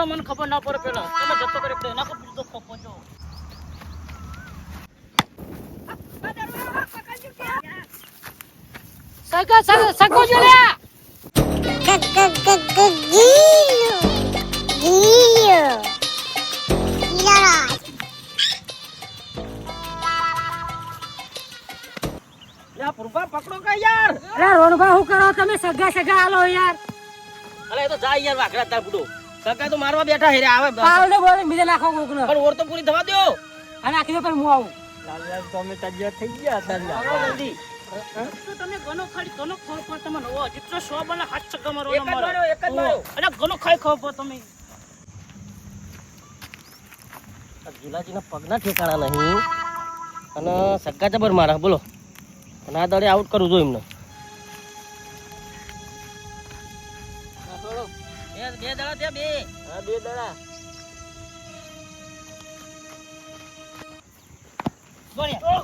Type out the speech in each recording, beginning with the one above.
મને ખબર ના પડે પેલા તમે જતો કરે એટલે નાખો બીજો ખોપો જો સગો જો લે યા પુરબા પકડો કે યાર અરે રોણભા હું કરો તમે સગા આલો યાર અલે એ તો જાય યાર વાઘરા તાર બુડો સગા તો મારવા બેઠા હેરે આવે પાવડે બોલે બીજે નાખો કોકનો પણ ઓર તો પૂરી થવા દો અને આખી તો પર હું આવું લાલ લાલ તમે તજ્યા થઈ ગયા તાર જલ્દી તો તમે ગનો ખાડી ગનો ખાવ પર તમને ઓ જેટલો 100 બના હાથ સગા મારો એક જ માર્યો અરે ગનો ખાઈ ખાવ પર તમે આ ગિલાજીના પગના ઠેકાણા નહીં અને સગા જબર મારા બોલો અને આ દડે આઉટ કરું જો એમને બે દડા ત્યાં બે હા બે દડા બોલ્યા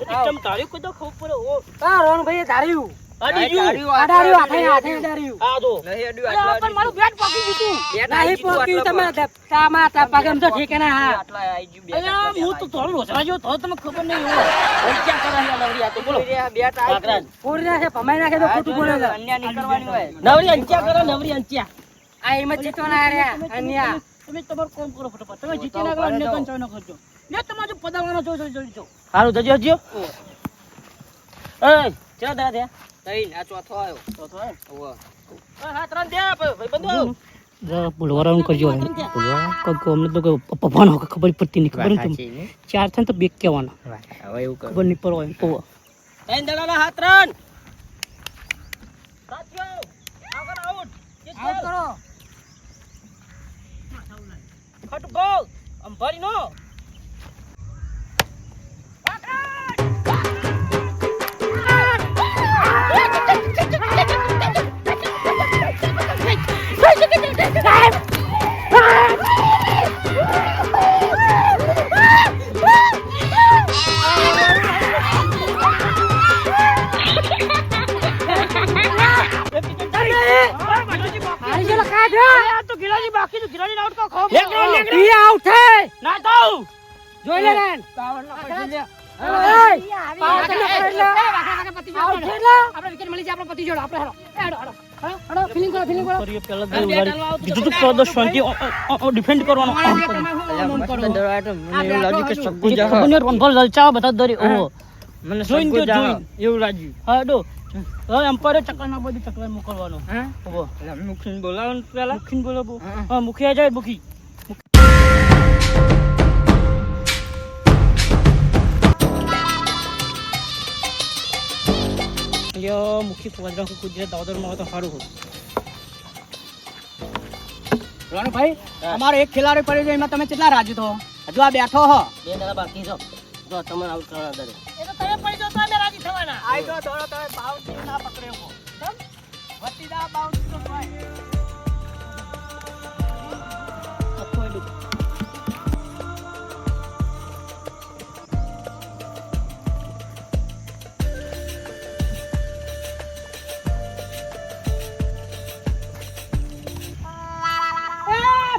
એકદમ તાળી કોઈ તો ખૂબ પડે ઓ આ રોણભાઈએ ધાર્યું અડીયું આડાર્યું આ દો પણ મારું બેટ પકી ગયું નહીં પકી તમે તામા તા પગમ તો ઠીક ના હા આટલા આઈ ગયું બે અરે હું તો થોડું લોસરાજો તો તમે ખબર નહીં હોય ઓલ ક્યાં કરા નવરી આ તો બોલો બેટ આઈ પૂરી નાખે ભમાઈ નાખે તો ખોટું બોલે છે અન્યા ની કરવાની હોય નવરી અંચ્યા કરો નવરી અંચ્યા આ એમ જીતવાના રહ્યા અન્યા તમે તમારું કામ કરો ફટાફટ તમે જીતી ના કરો અન્ય કંચાવ ન કરજો લે તમારો પદાવાનો જો હારું જજો હજો એ ચલા દા દે તઈ આ ચોથો આવ્યો હા ત્રણ દે ભાઈ બંધો બોલવારાનું કરજો અમને તો પપ્પાનો ખબર પડતી નહીં ખબર તમને ચાર થાય તો બેક કહેવાના હવે એવું કર ખબર નહીં પડવા એમ કહો ત્રણ દડાના હાથ ત્રણ સાચો આગળ આઉટ આઉટ કરો ખટ ગોલ અંભારી નો ડિફેન્ડ કરવાનો મને એવું લાગ્યું હા ડો હવે એમ્પાયર ચક્કર ના બધું ચક્કર મોકલવાનો હા મુખીન બોલાવવાનું પેલા મુખીન બોલાવો હા મુખી આ જાય મુખી યો મુખી પોદરા કો કુજરે દાવદર માં તો સારું હોય રોણભાઈ અમારો એક ખેલાડી પડ્યો છે એમાં તમે કેટલા રાજી થો હજુ આ બેઠો હો બે દડા બાકી છો જો તમે આઉટ કરવાના દરે એ તો તમે પડી જો તો અમે રાજી થવાના આઈ જો દોડો તમે બાઉન્સી ના પકડ્યો સમ વટી દા બાઉન્સી તો ભાઈ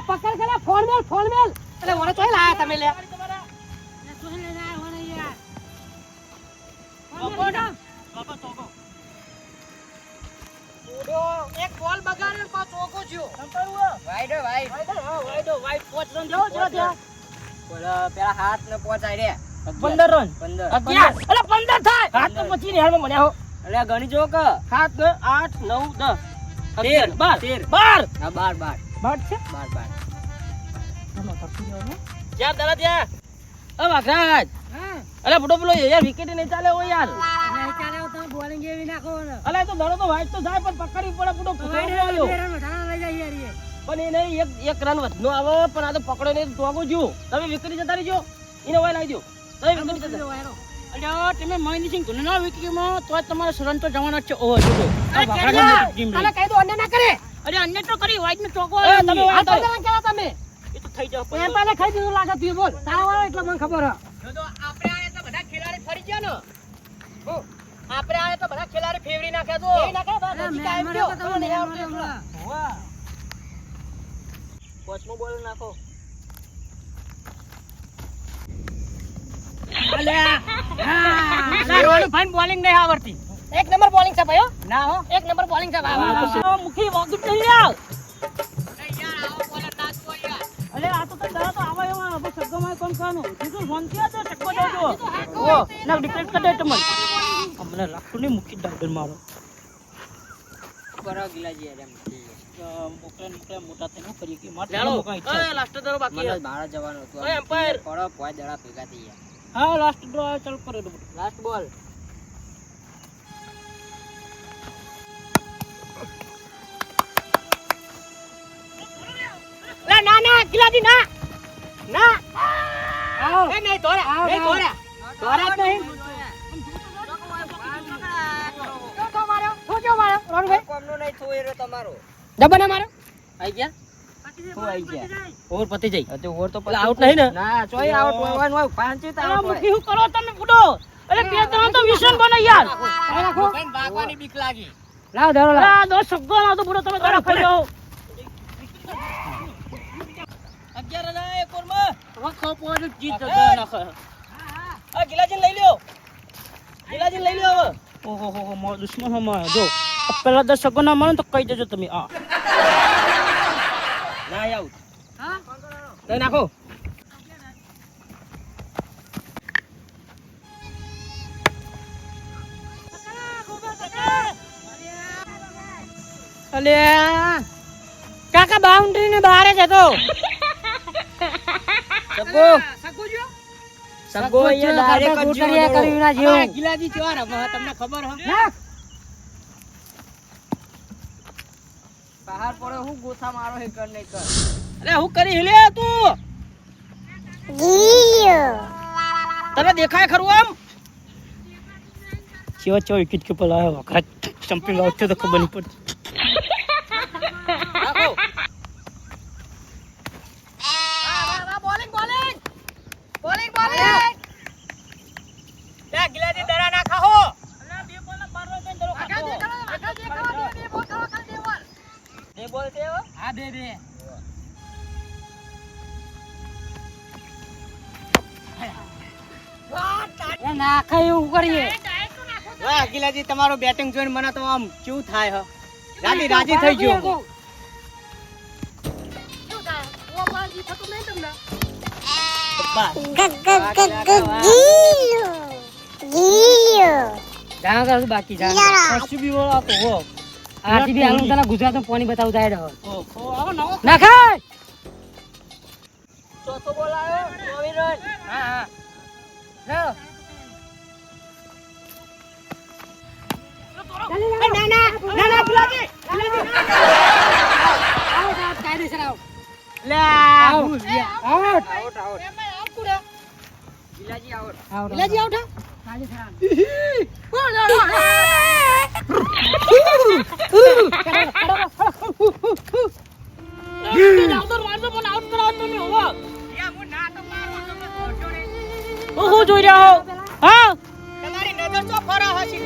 પકડ ખેલા ફોન મેલ અરે ઓરે તોય લાયા તમે લે એક બોલ બગાડ્યો પા ચોકો થયો વાઈડ પોચ રન જાવ જરા ત્યાં પેલા હાથ ને પહોંચાય રે 15 રન 11 અરે 15 થાય હાથ તો પછી ને હાલમાં મને હો અરે ગણી જો કે 7 8 9 10 13 12 હા 12 છે 12 ક્યાં દડા ત્યાં અ વાઘરાજ હા અરે બડો બોલો યાર વિકેટ નહીં ચાલે હો યાર નહીં ચાલે તમે બોલિંગ એવી નાખો ને અલે તો દડો તો વાઈટ તો જાય પણ પકડી પડે બડો ફસાઈ ગયો લઈ જાય યાર પણ એ નહીં એક રન વધનો આવે પણ આ તો પકડો નહીં ટોગો જો તમે વિકેટ જતા રહીજો એને વાય લાવી દો તમે વિકેટ જતા અરે તમે માઈની સિંગ ધોને ના વિકેટમાં તો તમારો રન તો જવાનો છે ઓ જો આ વાઘરાજ ટીમ રે કહી દો અન્ય ના કરે અરે અન્ય તો કરી વાઈટ નો ટોગો તમે વાત કરો તમે એ તો થઈ જાવ એમ પાલે ખાઈ દીધું લાગે તું બોલ તારા વાળો એટલે મને ખબર હે જો આપણે આ એટલા બધા ખેલાડી ફરી ગયા ને આપણે આયા તો બધા ખેલાડી ફેવરી નાખ્યા તો નજીક આવી ગયો તમે નહીં આવડતું વાહ કોચનું બોલ નાખો બોલિંગ નહીં આવડતી એક નંબર બોલિંગ છે ભાઈ ના હો એક નંબર બોલિંગ છે મુખી વાગી નહીં યાર અરે આ તો ડરા તો આવા એવા હવે સગમાં કોણ કાનું તું ફોન કિયા તો ચક્કો દેજો ઓ ના ડિક્લેર કરી દે તમને અમને લાખો ની મુખી ડાઉન મારો બરા ગિલાજી એમ મોકલે મોટા થઈને હું કરીએ કે માર લાસ્ટ તો બાકી મને બહાર જવાનું હતું ઓય એમ્પાયર પડો પોય દડા ભેગા થઈ ગયા હા લાસ્ટ ડ્રો ચાલ કરો લાસ્ટ બોલ ના ના ગિલાજી ના ના આવો એ નહીં તોરા નહીં તોરા તોરા નહીં તો મારો થોજો મારો રોણભાઈ કોમનો નહીં થોયરો તમારો દબના મારો આઈ ગયા હું આઈ ગયા ઓવર પતી જઈ તો ઓવર તો પતી આઉટ નહીં ને ના ચોય આઉટ હોય પાંચ તો આઉટ મુખી હું કરો તમે બુડો અરે બે ત્રણ તો વિશન બને યાર રાખો ભાઈ ભાગવાની બીક લાગી લાવ ધરો લાવ દો સગ્ગો ના તો બુડો તમે ધરો ખાજો 11 ના એક ઓર માં વખો પોડ જીત જતો નાખ આ ગિલાજી લઈ લ્યો ગિલાજી લઈ લ્યો હવે ઓહો હો મો દુશ્મન હો માં જો પેલા 10 સગ્ગો ના મારો તો કહી દેજો તમે આ ના આઉટ હા લઈ નાખો અલે કાકા બાઉન્ડરી ને બહાર જ હતો સગો અહીંયા ડાયરેક્ટ ગોટરિયા કર્યું ના જેવો ગિલાજી ચોર તમને ખબર હો બહાર પડે હું ગોથા મારો હે કર નહીં કર અરે હું કરી લે તું ગીયો તને દેખાય ખરું આમ ચેવા ચેવા વિકેટ કે પર આયો વખત જમ્પિંગ આઉટ તો ખબર નહીં પડતી રાખો બોલિંગ બોલિંગ બોલિંગ બોલિંગ લે ગિલાજી દરા ના ખાઓ અલા બે બોલ ના પારવા દે દરો ખાઓ બે બોલ ખાઓ દે બોલ દે બોલ દે હા દે દે એ નાખા એવું કરીએ વાહ ગિલાજી તમારો બેટિંગ જોઈને મને તો આમ કેવું થાય હ રાજી થઈ ગયો કેવું થાય ઓ બાજી થતું નહીં તમને બાકી ગુજરાત પાણી બતાવું જાય ના ખાય ચોથો બોલ આવ્યો હા જોઈ રહ્યા હો હા તમારી નજર તો ફરા હસી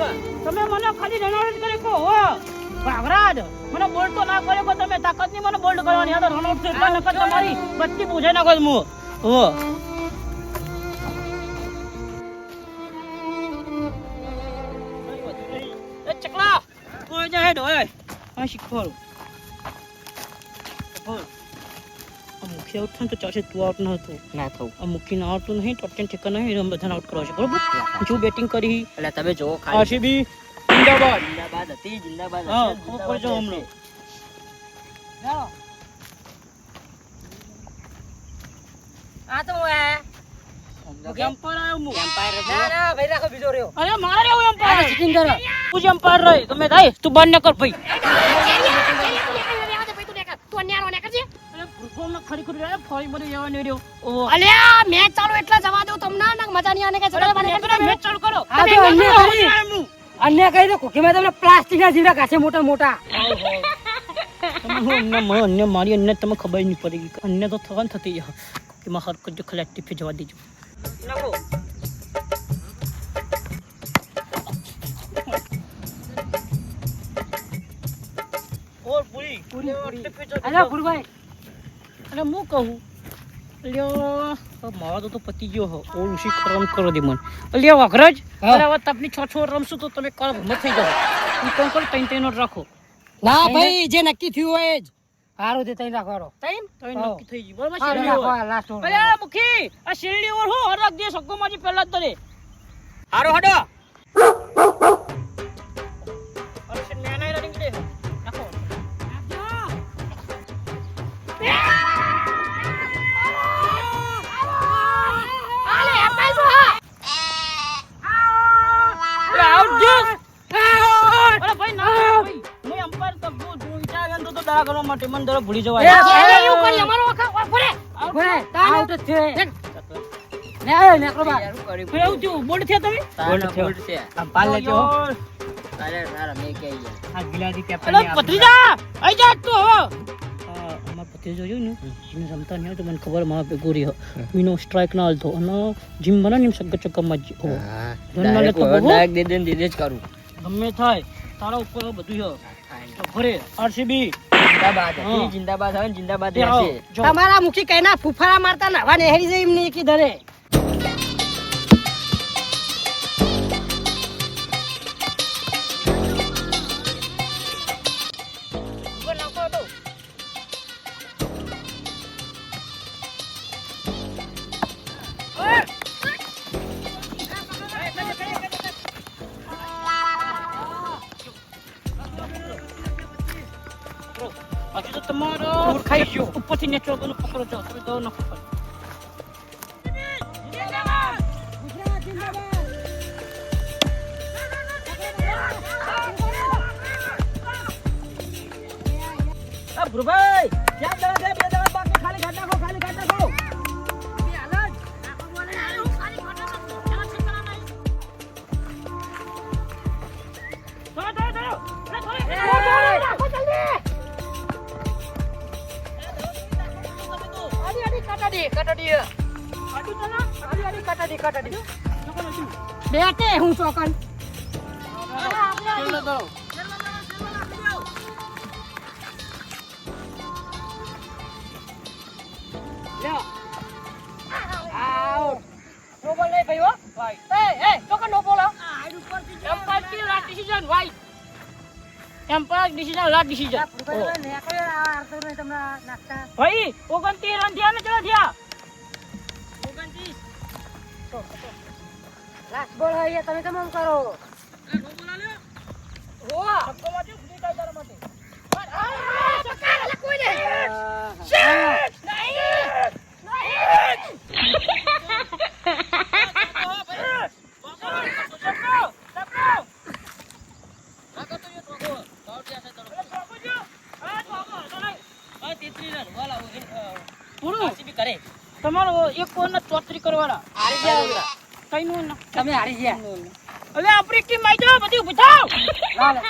તમે મને ખાલી રનઆઉટ કરે કો હો ભાગરાજ મને બોલ્ડ તો ના કરે કો તમે તાકાત ની મને બોલ્ડ કરવાની આ તો રનઆઉટ છે એટલે નકર તમારી બત્તી પૂછે ના કોઈ મુ હો એ ચકલા કોઈ જાય ડોય આ શીખવાડું બોલ મુખી આઉટ થાય તો ચાલશે તું આઉટ ના થતું ના થવું આ મુખી ના આઉટ નહીં તો ઠેકા નહીં રમ બધાને આઉટ કરવા છે બરોબર જો બેટિંગ કરી એટલે તમે જો ખાલી આરસીબી જિંદાબાદ જિંદાબાદ હતી જિંદાબાદ હા ઉપર જો હમણો જાઓ આ તો એમ્પાયર આવ્યો મુ એમ્પાયર ના ના ભાઈ રાખો બીજો રહ્યો અરે મારે રહ્યો એમ્પાયર સિકંદર તું જ એમ્પાયર રહી તમે થાય તું બંધ ન કર ભાઈ તું ન્યારો ને કરજે ફોર્મ ના ખરી ખરી ફોરી બધી જવા નઈ રહ્યો ઓ અલ્યા મેચ ચાલુ એટલા જવા દો તમને ના મજા નહીં આને કે ચડવા મને મેચ ચાલુ કરો આ તો અન્ય કહી દો કે મે તમને પ્લાસ્ટિક ના જીવડા કાছে મોટા મોટા તમે હું અન્ય મારી અન્ય તમે ખબર નહીં પડી અન્ય તો થવાન થતી કે માં હરકત જો કલેક્ટિવ पे જવા દેજો નાખો ઓર પૂરી પૂરી, પૂરી. ટીપી ચો અલ્યા ભુરભાઈ અને હું કહું અલ્યો મારો તો પતી ગયો હો ઓલું શી કરમ કરો દે મને અલ્યો વઘરજ હા. અરે હવે તમને 6 રમશું તો તમે કળ ભમત થઈ જાવ ઈ કોણ કોણ ત્રણ નોટ રાખો ના ભાઈ જે નક્કી થયું હોય જ હારું તે તઈ રાખવાનો ત્રણ હા. નક્કી થઈ ગયું બરાબર હારું શેરડી રાખો ઓર. લાસ્ટ ઓર અલ્યા મુખી આ શેરડી ઓર હું હરક દે સક્કો માજી પહેલા જ તને હારો હડો અરે શેર નાના રડિંગ દે નાખો અરે ભાઈ ના ભાઈ હું અંપાયર તો વિચાર ગયો તો દડા કરવા માટે મને દડા ભૂલી જવાય એવું કરી અમારો વખા ભરે ભરે આઉટ જ છે ને આયો ને કરવા કેવું થયું બોલ્ડ થયા તમે બોલ્ડ છે આમ પાલ લેજો અરે સારા મેં કે આ ગિલાડી કેપ્ટન અરે ભત્રીજા આઈ જા તું હવે અમાર ભત્રીજો જોયું ને એને રમતા નહીં આવતું મને ખબર મારા ભેગો રહ્યો મીનો સ્ટ્રાઇક ના હાલતો અને જીમ બના ને સગ્ગ ચક્કમાં જ રન ના લેતો બહુ ડાયરેક્ટ દે દે જ કરું ગમે થાય તારા ઉપર બધું છે તો ભરે આરસીબી જિંદાબાદ હા. જિંદાબાદ આવે ને જિંદાબાદ તે આવો, રહેશે જો. તમારા મુખી કઈના ફુફારા મારતા નવા નેહરી જઈ એમને એકી ધરે ઉપર નાખો તો. હજુ તો તમારો ખાઈ ગયો ઉપરથી નેચો તો પકડો છો તમે દો નાખો પર. આ ભુરભાઈ ક્યાં દવા દે બે દવા બાકી ખાલી ઘાટ નાખો ખાલી ઘાટ નાખો બેટે હું ચોકન આઉટ નો બોલ નહીં ભાઈ હો એ ચોકન નો બોલ એમ્પાયર કી last decision wide umpire decision last decision ભાઈ 29 રન થયા ને ચલો થયા 29 લાસ્ટ બોલ હોય તમે કેમ આમ કરો તમારો એક કોણ 34 કરવાના હારી ગયા કઈ નું તમે હારી ગયા હવે આપણી ટીમ આવી જાવ બધી ઉભી થાવ લા લે